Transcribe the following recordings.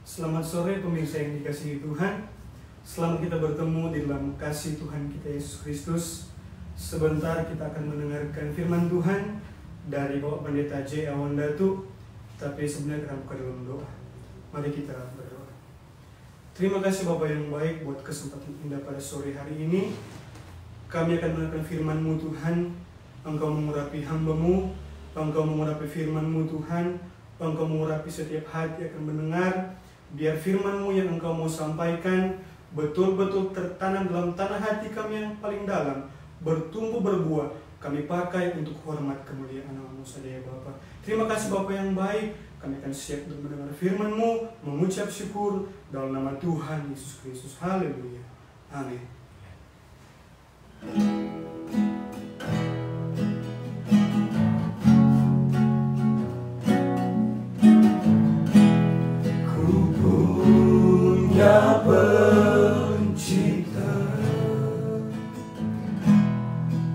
Selamat sore pemirsa yang dikasihi Tuhan. Selamat kita bertemu di dalam kasih Tuhan kita Yesus Kristus. Sebentar kita akan mendengarkan firman Tuhan dari Bapak Pendeta J. Awan Datu. Tapi sebelumnya kita buka dalam doa. Mari kita berdoa. Terima kasih Bapak yang baik buat kesempatan indah pada sore hari ini. Kami akan mendengarkan firman-Mu Tuhan. Engkau mengurapi hamba-Mu, Engkau mengurapi firman-Mu Tuhan, Engkau mengurapi setiap hati akan mendengar. Biar firman-Mu yang Engkau mau sampaikan betul-betul tertanam dalam tanah hati kami yang paling dalam, bertumbuh berbuah. Kami pakai untuk hormat kemuliaan nama-Mu saja ya Bapa. Terima kasih Bapa yang baik. Kami akan siap untuk mendengar firman-Mu, mengucap syukur dalam nama Tuhan Yesus Kristus. Haleluya. Amin. Pencipta,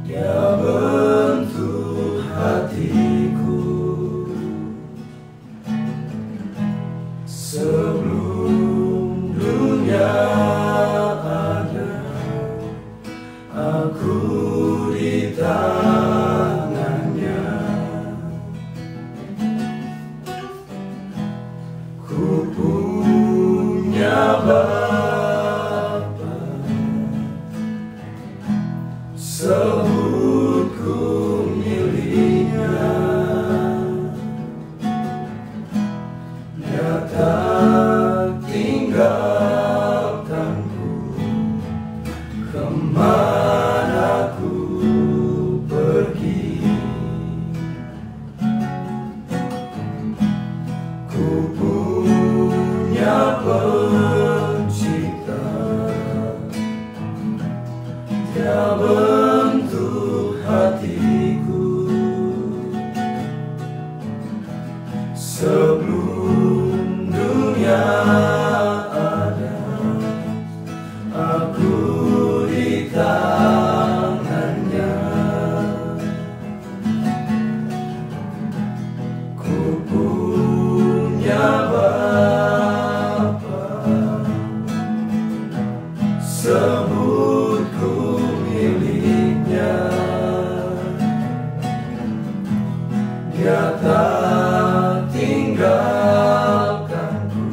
Dia bentuk hatiku sebelum dunia ada. Aku di tangannya, ku punya sebutku miliknya. Dia tak tinggalkanku kemana ku pergi. Ku punya pencipta, Dia bentuk hatiku sebelum dunia ada. Aku di tangannya, ku punya Bapa sebutku miliknya. Dia tak tinggalkanku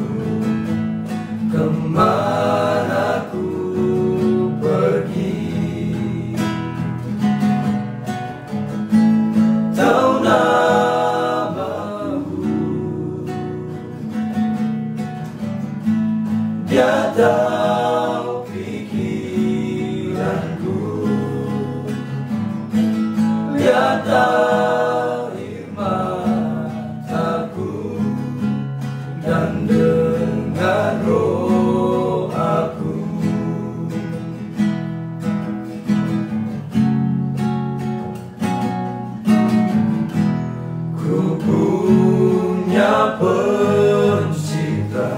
kemana ku pergi. Tahu namaku, Dia tahu pikiranku, Dia tahu air mataku, dan dengan roh aku ku punya pencipta,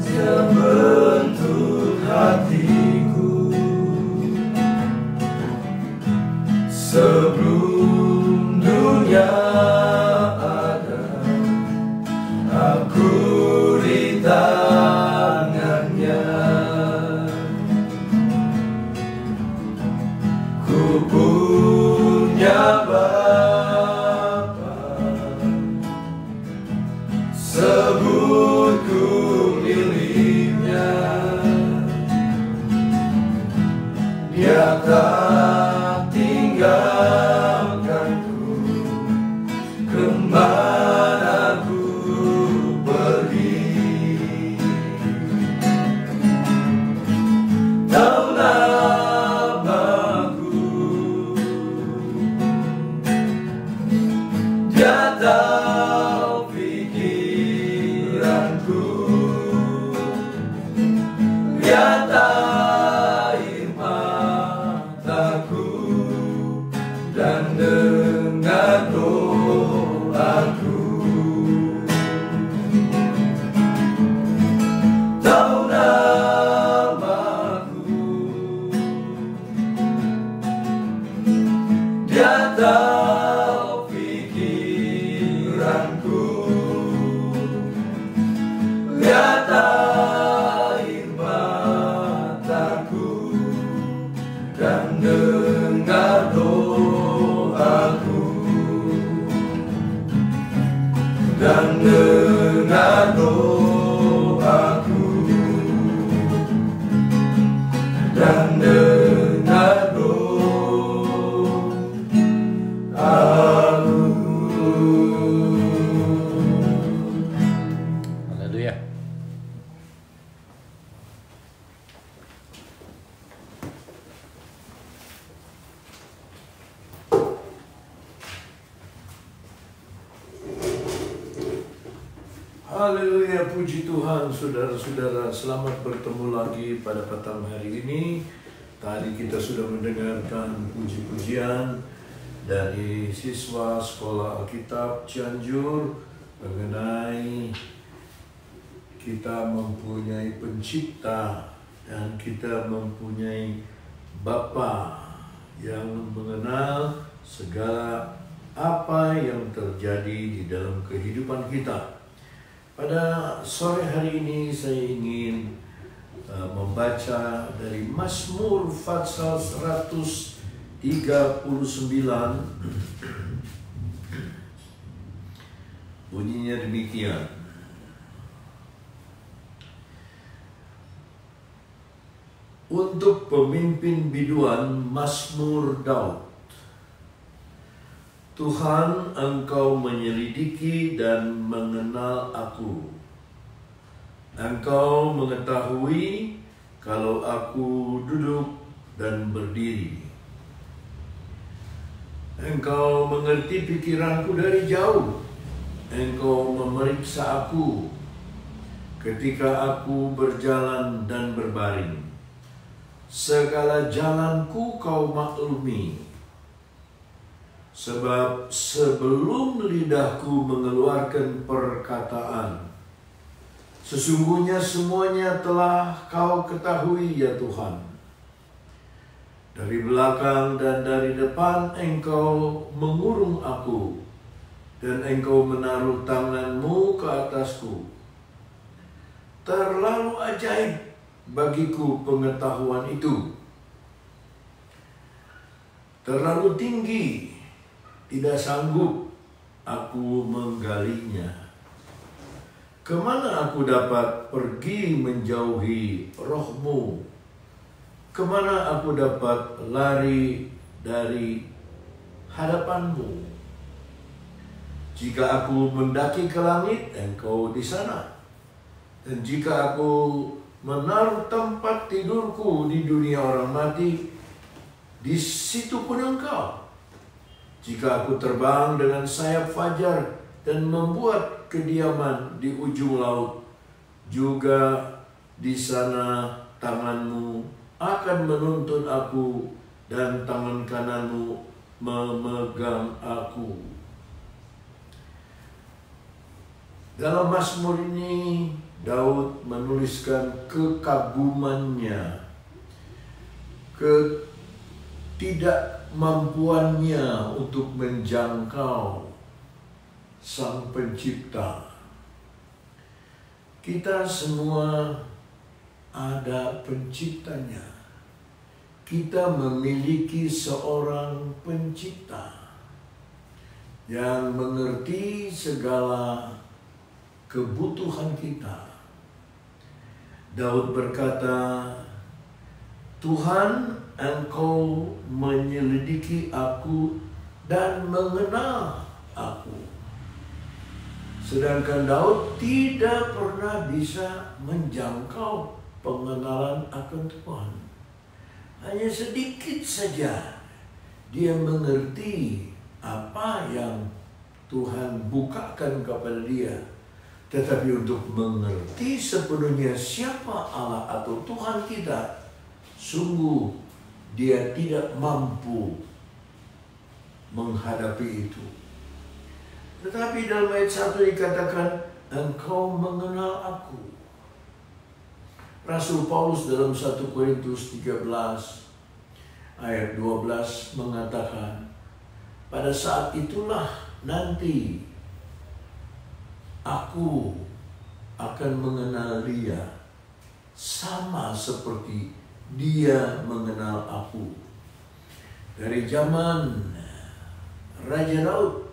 Dia bentuk hatiku sebelum dunia ada. Aku di tangannya, ku punya Bapa sebutku miliknya. Dia tak tinggalkanku kemana ku pergi. Tahu namaku, Dia tahu pikiranku, Dia tahu air mataku, dan dengan roh aku tahu namaku. Dia tahu pikiranku, dan dengar doaku, dan dengar doaku. Haleluya. Haleluya, puji Tuhan. Saudara-saudara, selamat bertemu lagi pada petang hari ini. Tadi kita sudah mendengarkan puji-pujian dari siswa Sekolah Alkitab Cianjur mengenai kita mempunyai pencipta dan kita mempunyai Bapa yang mengenal segala apa yang terjadi di dalam kehidupan kita. Pada sore hari ini saya ingin membaca dari Mazmur pasal 139. Bunyinya demikian. Untuk pemimpin biduan, Mazmur Daud. Tuhan, Engkau menyelidiki dan mengenal aku. Engkau mengetahui kalau aku duduk dan berdiri. Engkau mengerti pikiranku dari jauh. Engkau memeriksa aku ketika aku berjalan dan berbaring. Segala jalanku Kau maklumi. Sebab sebelum lidahku mengeluarkan perkataan, sesungguhnya semuanya telah Kau ketahui ya Tuhan. Dari belakang dan dari depan Engkau mengurung aku, dan Engkau menaruh tangan-Mu ke atasku. Terlalu ajaib bagiku pengetahuan itu. Terlalu tinggi, tidak sanggup aku menggalinya. Kemana aku dapat pergi menjauhi Roh-Mu? Kemana aku dapat lari dari hadapan-Mu? Jika aku mendaki ke langit, Engkau di sana. Dan jika aku menaruh tempat tidurku di dunia orang mati, di situ pun Engkau. Jika aku terbang dengan sayap fajar dan membuat kediaman di ujung laut, juga di sana tangan-Mu akan menuntun aku dan tangan kanan-Mu memegang aku. Dalam Mazmur ini, Daud menuliskan kekagumannya, ketidakmampuannya untuk menjangkau Sang Pencipta. Kita semua ada penciptanya. Kita memiliki seorang pencipta yang mengerti segala kebutuhan kita. Daud berkata, Tuhan, Engkau menyelidiki aku dan mengenal aku. Sedangkan Daud tidak pernah bisa menjangkau pengenalan akan Tuhan. Hanya sedikit saja dia mengerti apa yang Tuhan bukakan kepada dia. Tetapi untuk mengerti sepenuhnya siapa Allah atau Tuhan kita, sungguh dia tidak mampu menghadapi itu. Tetapi dalam ayat 1 dikatakan, Engkau mengenal aku. Rasul Paulus dalam 1 Korintus 13 ayat 12 mengatakan, pada saat itulah nanti aku akan mengenal dia sama seperti dia mengenal aku. Dari zaman Raja Daud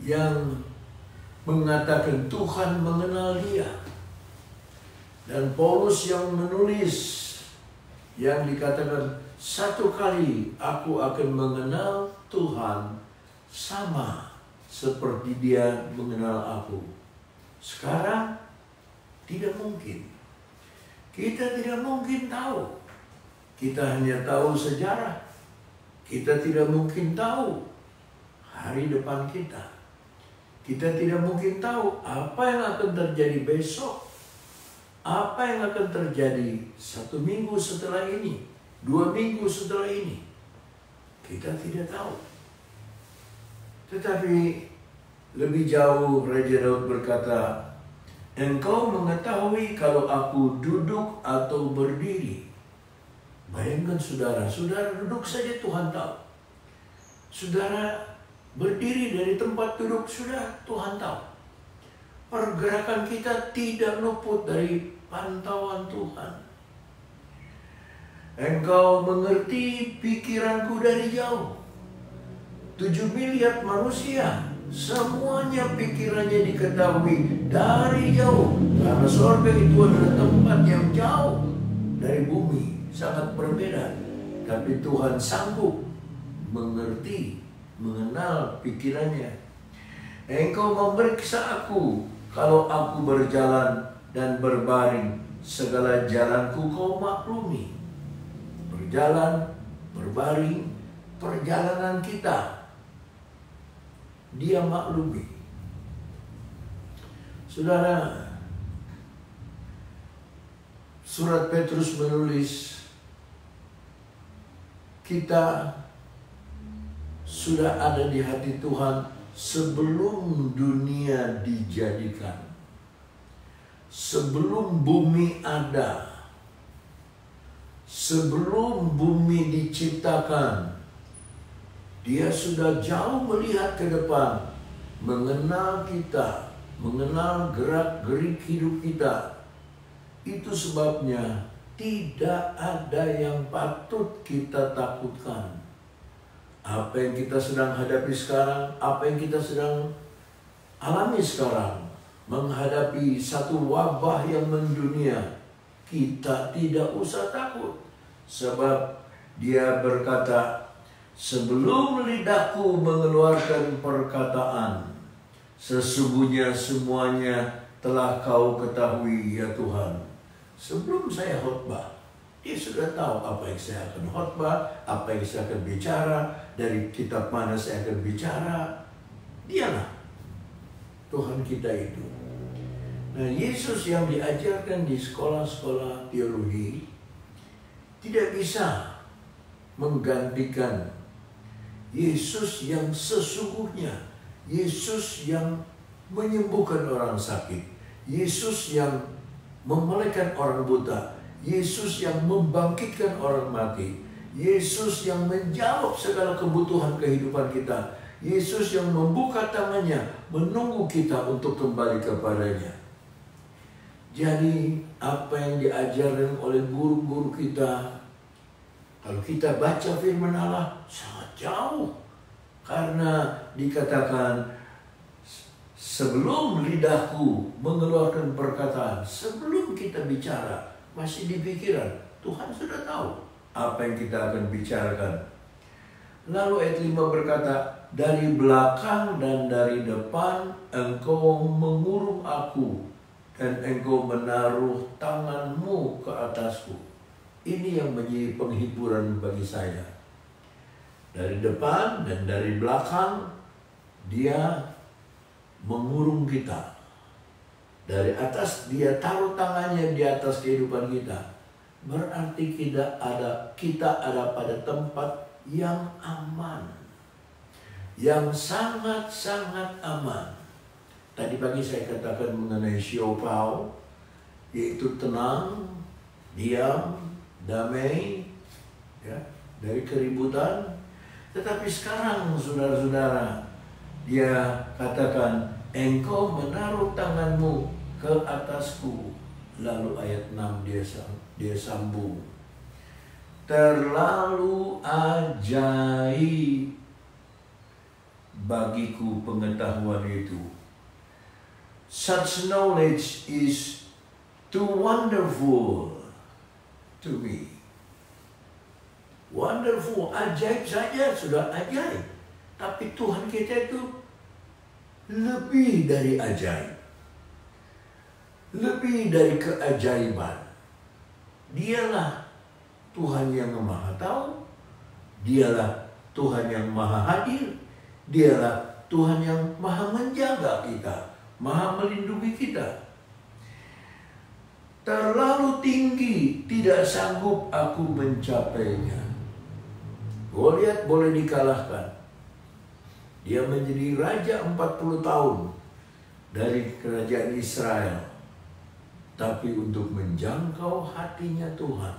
yang mengatakan Tuhan mengenal dia. Dan Paulus yang menulis, yang dikatakan, satu kali aku akan mengenal Tuhan sama seperti dia mengenal aku. Sekarang tidak mungkin. Kita tidak mungkin tahu. Kita hanya tahu sejarah. Kita tidak mungkin tahu hari depan kita. Kita tidak mungkin tahu apa yang akan terjadi besok. Apa yang akan terjadi 1 minggu setelah ini, 2 minggu setelah ini. Kita tidak tahu. Tetapi lebih jauh Raja Daud berkata, engkau mengetahui kalau aku duduk atau berdiri. Bayangkan saudara, saudara duduk saja Tuhan tahu. Saudara berdiri dari tempat duduk sudah Tuhan tahu. Pergerakan kita tidak luput dari pantauan Tuhan. Engkau mengerti pikiranku dari jauh. 7 miliar manusia, semuanya pikirannya diketahui dari jauh. Karena surga itu adalah tempat yang jauh dari bumi, sangat berbeda. Tapi Tuhan sanggup mengerti, mengenal pikirannya. Engkau memeriksa aku kalau aku berjalan dan berbaring, segala jalanku kau maklumi. Berjalan, berbaring, perjalanan kita, dia maklumi. Saudara, surat Petrus menulis, kita sudah ada di hati Tuhan sebelum dunia dijadikan, sebelum bumi ada, sebelum bumi diciptakan. Dia sudah jauh melihat ke depan, mengenal kita, mengenal gerak-gerik hidup kita. Itu sebabnya tidak ada yang patut kita takutkan. Apa yang kita sedang hadapi sekarang, apa yang kita sedang alami sekarang, menghadapi satu wabah yang mendunia, kita tidak usah takut. Sebab dia berkata, sebelum lidahku mengeluarkan perkataan, sesungguhnya semuanya telah kau ketahui ya Tuhan. Sebelum saya khotbah, dia sudah tahu apa yang saya akan khotbah, apa yang saya akan bicara, dari kitab mana saya akan bicara. Dialah Tuhan kita itu. Nah, Yesus yang diajarkan di sekolah-sekolah teologi tidak bisa menggantikan Yesus yang sesungguhnya, Yesus yang menyembuhkan orang sakit, Yesus yang memelihara orang buta, Yesus yang membangkitkan orang mati, Yesus yang menjawab segala kebutuhan kehidupan kita, Yesus yang membuka tangannya menunggu kita untuk kembali kepadanya. Jadi apa yang diajarkan oleh guru-guru kita, kalau kita baca firman Allah sangat jauh. Karena dikatakan sebelum lidahku mengeluarkan perkataan, sebelum kita bicara, masih di pikiran, Tuhan sudah tahu apa yang kita akan bicarakan. Lalu ayat 5 berkata, dari belakang dan dari depan engkau mengurung aku, dan engkau menaruh tanganmu ke atasku. Ini yang menjadi penghiburan bagi saya. Dari depan dan dari belakang, dia mengurung kita. Dari atas dia taruh tangannya di atas kehidupan kita. Berarti kita ada pada tempat yang aman, yang sangat-sangat aman. Tadi pagi saya katakan mengenai Siopao, yaitu tenang, diam, damai, ya, dari keributan. Tetapi sekarang saudara-saudara, dia katakan, engkau menaruh tanganmu ke atasku. Lalu ayat 6 dia sambung, terlalu ajaib bagiku pengetahuan itu. such knowledge is too wonderful to me. Wonderful, ajaib saja sudah ajaib. Tapi Tuhan kita itu lebih dari ajaib. Lebih dari keajaiban. Dialah Tuhan yang Maha Tahu. Dialah Tuhan yang Maha Hadir. Dialah Tuhan yang Maha Menjaga kita, Maha Melindungi kita. Terlalu tinggi, tidak sanggup aku mencapainya. Goliat boleh dikalahkan. Dia menjadi raja 40 tahun dari kerajaan Israel. Tapi untuk menjangkau hatinya Tuhan,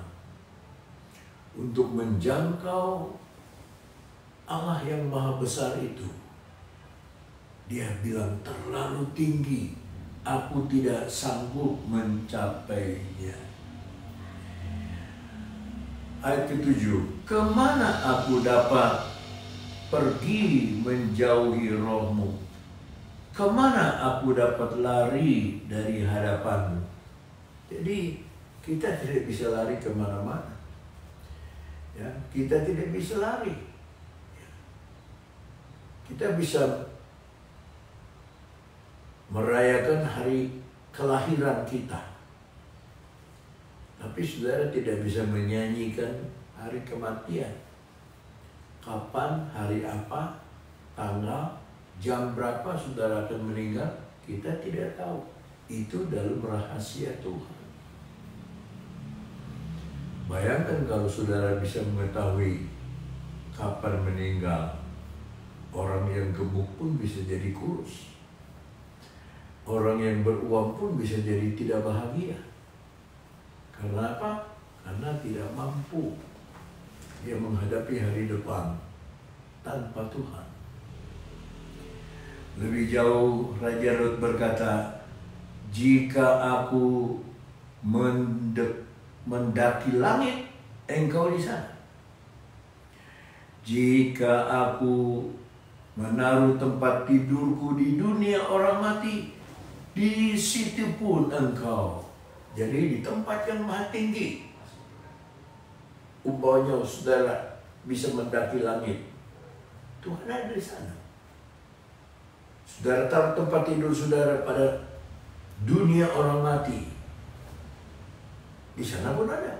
untuk menjangkau Allah yang Maha Besar itu, dia bilang terlalu tinggi, aku tidak sanggup mencapainya. Ayat ke-7, kemana aku dapat pergi menjauhi rohmu? Kemana aku dapat lari dari hadapanmu? Jadi kita tidak bisa lari kemana-mana. Ya, kita tidak bisa lari. Kita bisa merayakan hari kelahiran kita, tapi saudara tidak bisa menyanyikan hari kematian. Kapan, hari apa, tanggal, jam berapa saudara akan meninggal, kita tidak tahu. Itu dalam rahasia Tuhan. Bayangkan kalau saudara bisa mengetahui kapan meninggal, orang yang gemuk pun bisa jadi kurus. Orang yang beruang pun bisa jadi tidak bahagia. Karena apa? Karena tidak mampu dia menghadapi hari depan tanpa Tuhan. Lebih jauh Raja Rut berkata, jika aku mendaki langit, engkau di sana. Jika aku menaruh tempat tidurku di dunia orang mati, di situ pun engkau. Jadi di tempat yang maha tinggi. Umpamanya saudara bisa mendaki langit, Tuhan ada di sana. Saudara taruh tempat tidur saudara pada dunia orang mati, di sana pun ada.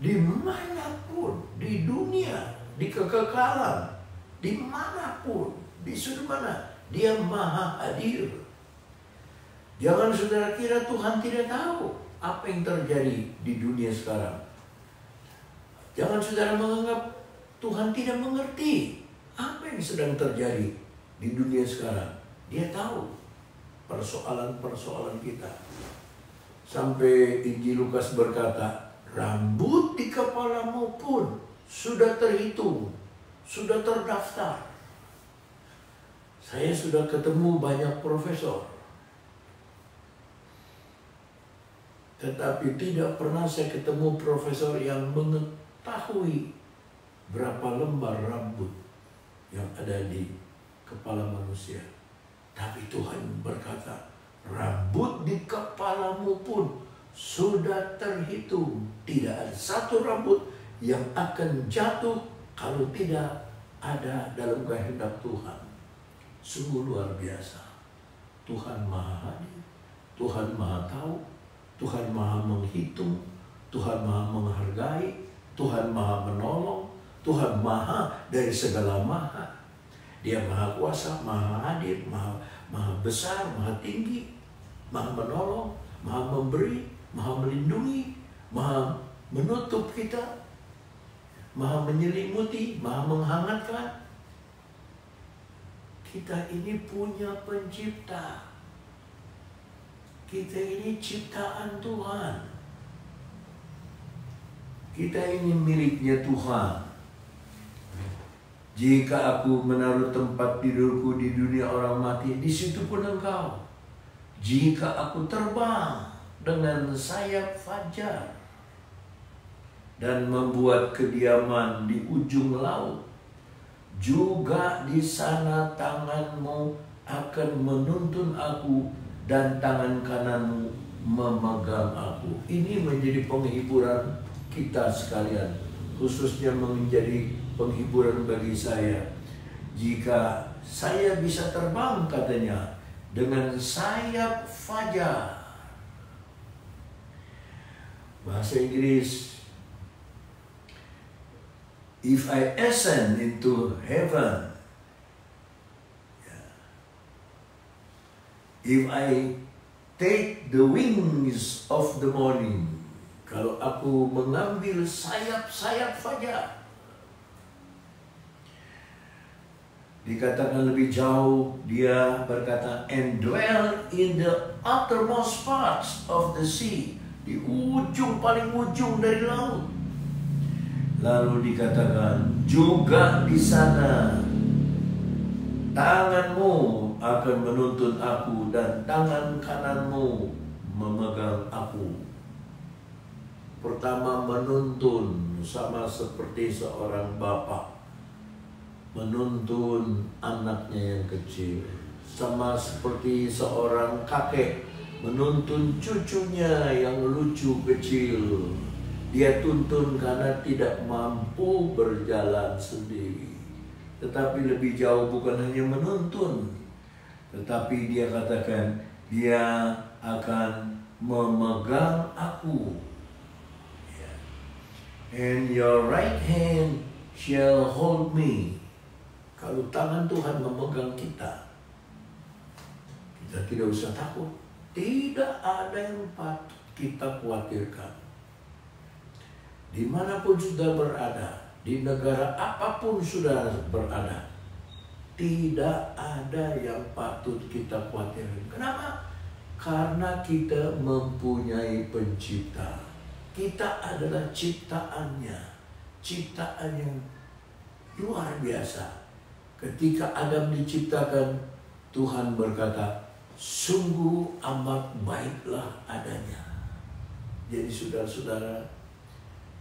Dimanapun, di dunia, di kekekalan, dimanapun, di sudut mana, dia maha hadir. Jangan saudara kira Tuhan tidak tahu apa yang terjadi di dunia sekarang. Jangan saudara menganggap Tuhan tidak mengerti apa yang sedang terjadi di dunia sekarang. Dia tahu persoalan-persoalan kita. Sampai Injil Lukas berkata, rambut di kepalamu pun sudah terhitung, sudah terdaftar. Saya sudah ketemu banyak profesor, tetapi tidak pernah saya ketemu profesor yang mengetahui berapa lembar rambut yang ada di kepala manusia. Tapi Tuhan berkata, rambut di kepalamu pun sudah terhitung. Tidak ada satu rambut yang akan jatuh kalau tidak ada dalam kehendak Tuhan. Sungguh luar biasa. Tuhan maha hadir, Tuhan maha tahu, Tuhan maha menghitung, Tuhan maha menghargai, Tuhan maha menolong, Tuhan maha dari segala maha. Dia maha kuasa, maha hadir, maha besar, maha tinggi, maha menolong, maha memberi, maha melindungi, maha menutup kita, maha menyelimuti, maha menghangatkan. Kita ini punya pencipta. Kita ini ciptaan Tuhan. Kita ini miliknya Tuhan. Jika aku menaruh tempat tidurku di dunia orang mati, di situ pun engkau. Jika aku terbang dengan sayap fajar dan membuat kediaman di ujung laut, juga di sana tanganmu akan menuntun aku dan tangan kananmu memegang aku. Ini menjadi penghiburan kita sekalian, khususnya menjadi penghiburan bagi saya. Jika saya bisa terbang, katanya, dengan sayap fajar. Bahasa Inggris, if I ascend into heaven, if I take the wings of the morning, kalau aku mengambil sayap-sayap fajar. Dikatakan lebih jauh, dia berkata, and dwell in the uttermost parts of the sea, di ujung paling ujung dari laut. Lalu dikatakan, juga di sana tanganmu akan menuntun aku dan tangan kananmu memegang aku. Pertama, menuntun, sama seperti seorang bapak menuntun anaknya yang kecil, sama seperti seorang kakek menuntun cucunya yang lucu kecil. Dia tuntun karena tidak mampu berjalan sendiri. Tetapi lebih jauh, bukan hanya menuntun, tetapi dia katakan, dia akan memegang aku. And your right hand shall hold me. Kalau tangan Tuhan memegang kita, kita tidak usah takut. Tidak ada yang patut kita khawatirkan. Dimanapun sudah berada, di negara apapun sudah berada, tidak ada yang patut kita khawatirkan. Kenapa? Karena kita mempunyai pencipta. Kita adalah ciptaannya, ciptaan yang luar biasa. Ketika Adam diciptakan, Tuhan berkata, sungguh amat baiklah adanya. Jadi saudara-saudara,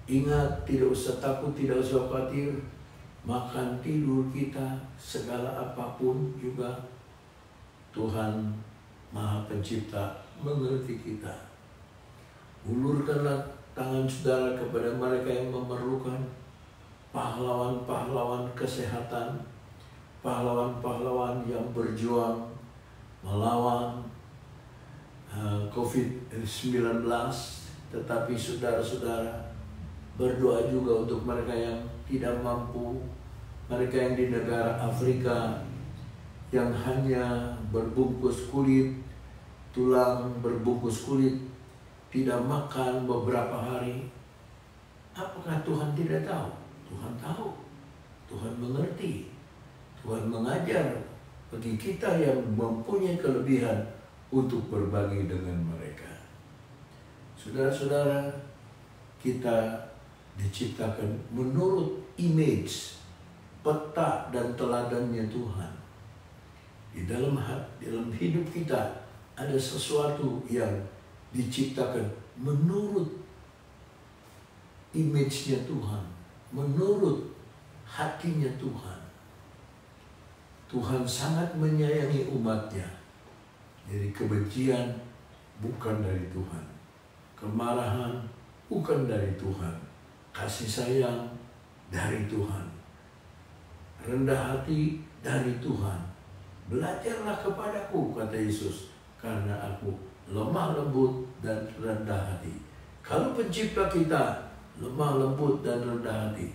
ingat, tidak usah takut, tidak usah khawatir. Makan, tidur kita, segala apapun juga Tuhan Maha Pencipta mengerti kita. Ulurkanlah tangan saudara kepada mereka yang memerlukan, pahlawan-pahlawan kesehatan, pahlawan-pahlawan yang berjuang melawan COVID-19. Tetapi saudara-saudara, berdoa juga untuk mereka yang tidak mampu, mereka yang di negara Afrika yang hanya berbungkus kulit, tulang berbungkus kulit, tidak makan beberapa hari. Apakah Tuhan tidak tahu? Tuhan tahu, Tuhan mengerti, Tuhan mengajar bagi kita yang mempunyai kelebihan untuk berbagi dengan mereka. Saudara-saudara, kita diciptakan menurut image, peta dan teladannya Tuhan. Di dalam hidup kita ada sesuatu yang diciptakan menurut image-nya Tuhan, menurut hatinya Tuhan. Tuhan sangat menyayangi umatnya. Jadi kebencian bukan dari Tuhan, kemarahan bukan dari Tuhan, kasih sayang dari Tuhan, rendah hati dari Tuhan. Belajarlah kepadaku, kata Yesus, karena aku lemah lembut dan rendah hati. Kalau pencipta kita lemah lembut dan rendah hati,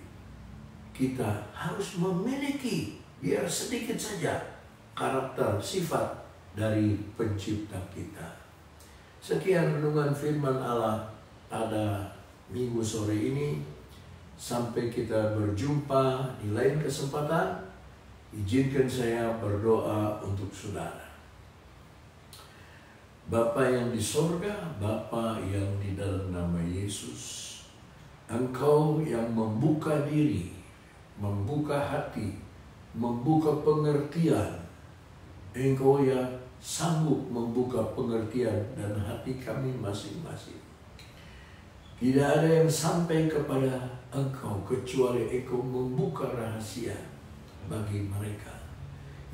kita harus memiliki, biar sedikit saja, karakter, sifat dari pencipta kita. Sekian renungan firman Allah pada minggu sore ini. Sampai kita berjumpa di lain kesempatan. Izinkan saya berdoa untuk saudara. Bapa yang di sorga, Bapa yang di dalam nama Yesus, Engkau yang membuka diri, membuka hati, membuka pengertian. Engkau yang sanggup membuka pengertian dan hati kami masing-masing. Tidak ada yang sampai kepada Engkau kecuali Engkau membuka rahasia. bagi mereka,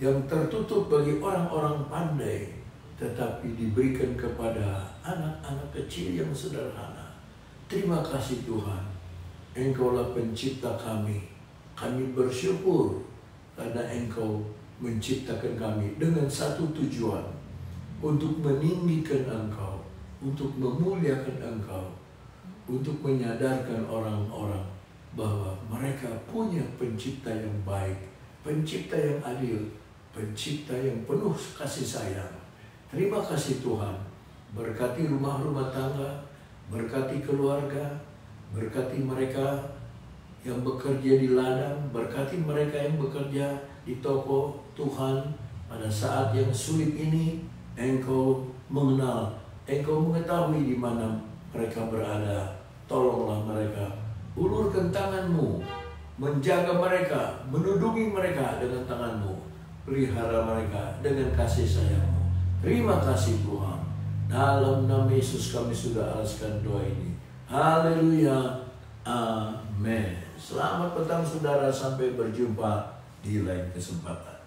yang tertutup bagi orang-orang pandai, tetapi diberikan kepada anak-anak kecil yang sederhana. Terima kasih Tuhan, Engkaulah pencipta kami. Kami bersyukur karena Engkau menciptakan kami dengan satu tujuan, untuk meninggikan Engkau, untuk memuliakan Engkau, untuk menyadarkan orang-orang bahwa mereka punya pencipta yang baik, pencipta yang adil, pencipta yang penuh kasih sayang. Terima kasih Tuhan, berkati rumah-rumah tangga, berkati keluarga, berkati mereka yang bekerja di ladang, berkati mereka yang bekerja di toko. Tuhan, pada saat yang sulit ini, Engkau mengenal, Engkau mengetahui di mana mereka berada. Tolonglah mereka, ulurkan tangan-Mu, menjaga mereka, menudungi mereka dengan tangan-Mu, pelihara mereka dengan kasih sayang-Mu. Terima kasih Tuhan. Dalam nama Yesus kami sudah alaskan doa ini. Haleluya. Amin. Selamat petang saudara, sampai berjumpa di lain kesempatan.